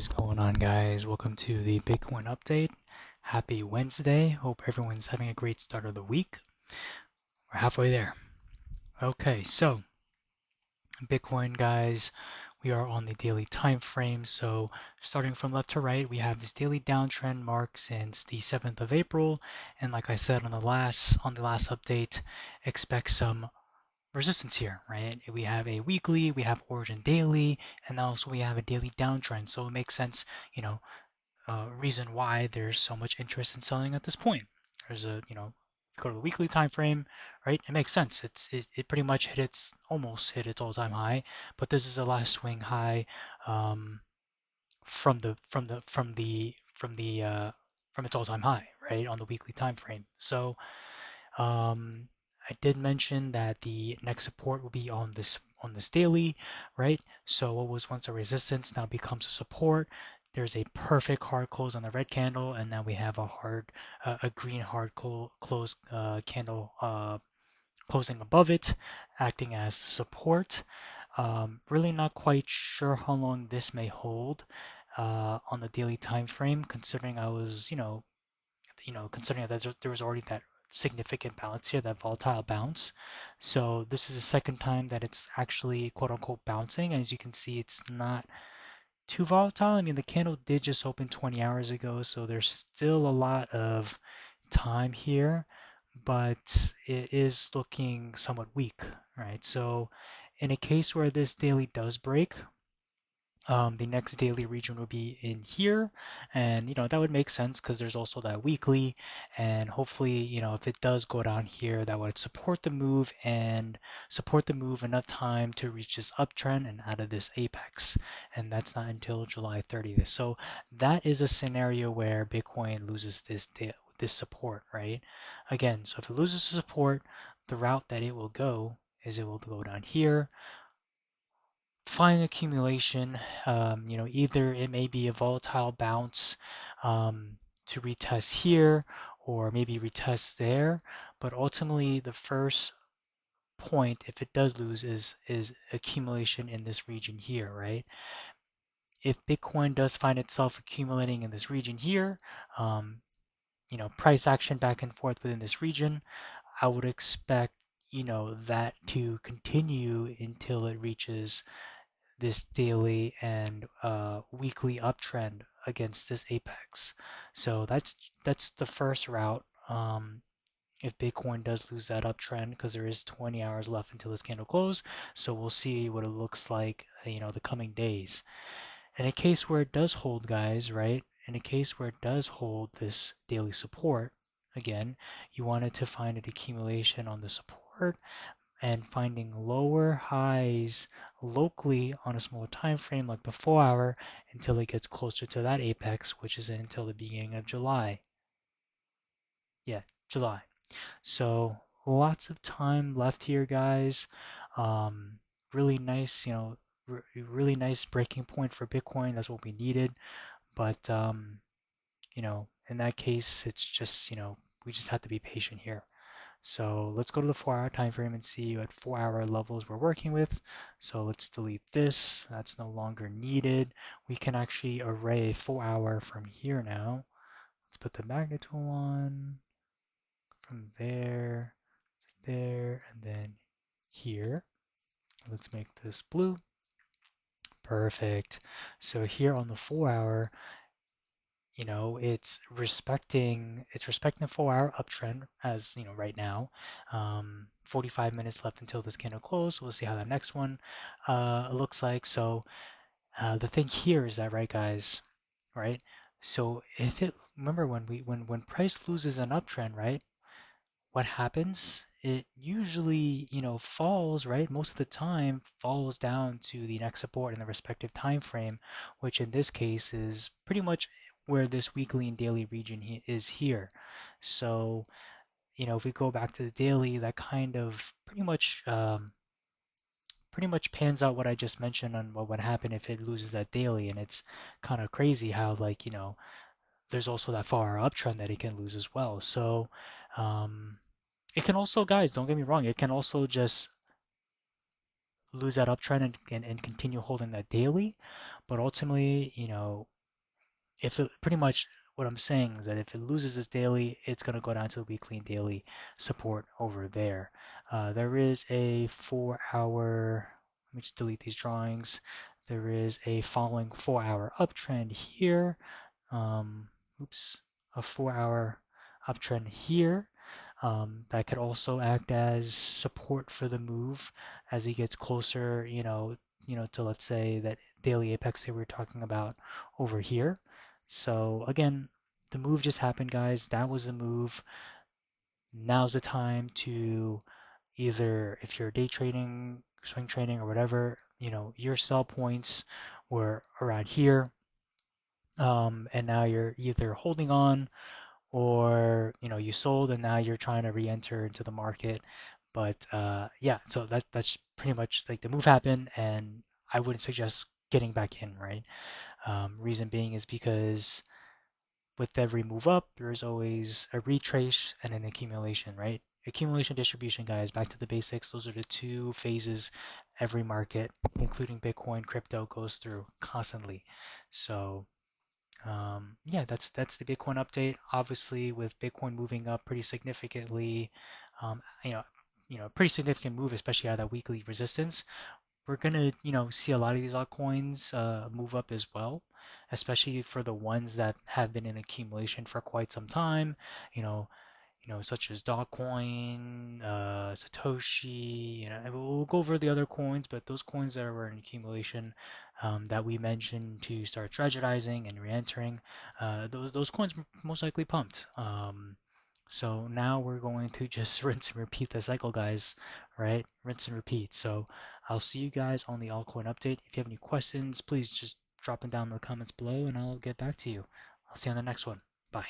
What's going on, guys? Welcome to the Bitcoin update. Happy Wednesday. Hope everyone's having a great start of the week. We're halfway there. Okay, so Bitcoin, guys, we are on the daily time frame. So starting from left to right, we have this daily downtrend mark since the 7th of April. And like I said on the last update, expect some resistance here, right? We have a weekly, we have origin daily, and also we have a daily downtrend. So it makes sense, you know, reason why there's so much interest in selling at this point. There's go to the weekly time frame, right? It makes sense. It pretty much almost hit its all-time high, but this is the last swing high um, from its all-time high, right, on the weekly time frame. So um, I did mention that the next support will be on this daily, right? So what was once a resistance now becomes a support. There's a perfect hard close on the red candle, and now we have a green hard close candle closing above it, acting as support. Really not quite sure how long this may hold on the daily time frame, considering considering that there was already that significant bounce here, that volatile bounce. So this is the second time that it's actually quote unquote bouncing. As you can see, it's not too volatile. I mean, the candle did just open 20 hours ago, so there's still a lot of time here, but it is looking somewhat weak, right? So in a case where this daily does break, the next daily region would be in here, and that would make sense because there's also that weekly, and hopefully, if it does go down here, that would support the move enough time to reach this uptrend and out of this apex, and that's not until July 30th. So that is a scenario where Bitcoin loses this support, right? Again, so if it loses the support, the route that it will go is it will go down here, fine accumulation. Either it may be a volatile bounce to retest here or maybe retest there, but ultimately the first point, if it does lose, is accumulation in this region here, right? If Bitcoin does find itself accumulating in this region here, um, price action back and forth within this region, I would expect, that to continue until it reaches this daily and weekly uptrend against this apex. So that's the first route. If Bitcoin does lose that uptrend, because there is 20 hours left until this candle close, so we'll see what it looks like, the coming days. In a case where it does hold, guys, right? In a case where it does hold this daily support, again, you wanted to find an accumulation on the support and finding lower highs locally on a smaller time frame like the 4 hour until it gets closer to that apex, which is until the beginning of July. Yeah, July. So lots of time left here, guys. Um, really nice, really nice breaking point for Bitcoin. That's what we needed. But in that case, it's just, we just have to be patient here. So let's go to the 4 hour time frame and see what 4 hour levels we're working with. So let's delete this. That's no longer needed. We can actually array 4 hour from here now. Let's put the magnet tool on from there, there, and then here. Let's make this blue. Perfect. So here on the 4 hour, it's respecting the 4 hour uptrend as right now. 45 minutes left until this candle close. We'll see how the next one looks like. So the thing here is that, right, guys, right? So if it remember when price loses an uptrend, right? What happens? It usually, falls, right? Most of the time falls down to the next support in the respective time frame, which in this case is pretty much where this weekly and daily region is here. So, if we go back to the daily, that kind of pretty much pans out what I just mentioned on what would happen if it loses that daily, and it's kind of crazy how, like, there's also that far uptrend that it can lose as well. So, um, it can also, guys, don't get me wrong, it can also just lose that uptrend and continue holding that daily. But ultimately, if it pretty much what I'm saying is that if it loses this daily, it's going to go down to the weekly and daily support over there. There is a 4 hour, let me just delete these drawings. There is a following 4 hour uptrend here. Um, oops, a 4 hour uptrend here. That could also act as support for the move as he gets closer, to let's say that daily apex that we are talking about over here. So again, the move just happened, guys. That was the move. Now's the time to either, if you're day trading, swing trading, or whatever, your sell points were around here. And now you're either holding on or you sold and now you're trying to re-enter into the market. But yeah, so that's pretty much like the move happened, and I wouldn't suggest getting back in, right? Reason being is because with every move up, there's always a retrace and an accumulation, right? Accumulation, distribution, guys, back to the basics. Those are the two phases every market, including Bitcoin, crypto, goes through constantly. So yeah, that's the Bitcoin update. Obviously, with Bitcoin moving up pretty significantly, um, you know, pretty significant move, especially out of that weekly resistance. We're gonna, see a lot of these altcoins move up as well, especially for the ones that have been in accumulation for quite some time. You know, such as Dogecoin, Satoshi, and we'll go over the other coins, but those coins that were in accumulation that we mentioned to start strategizing and re-entering, those coins most likely pumped. So now we're going to just rinse and repeat the cycle, guys, right? Rinse and repeat. So I'll see you guys on the altcoin update. If you have any questions, please just drop them down in the comments below, and I'll get back to you. I'll see you on the next one. Bye.